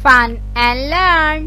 Fun and learn.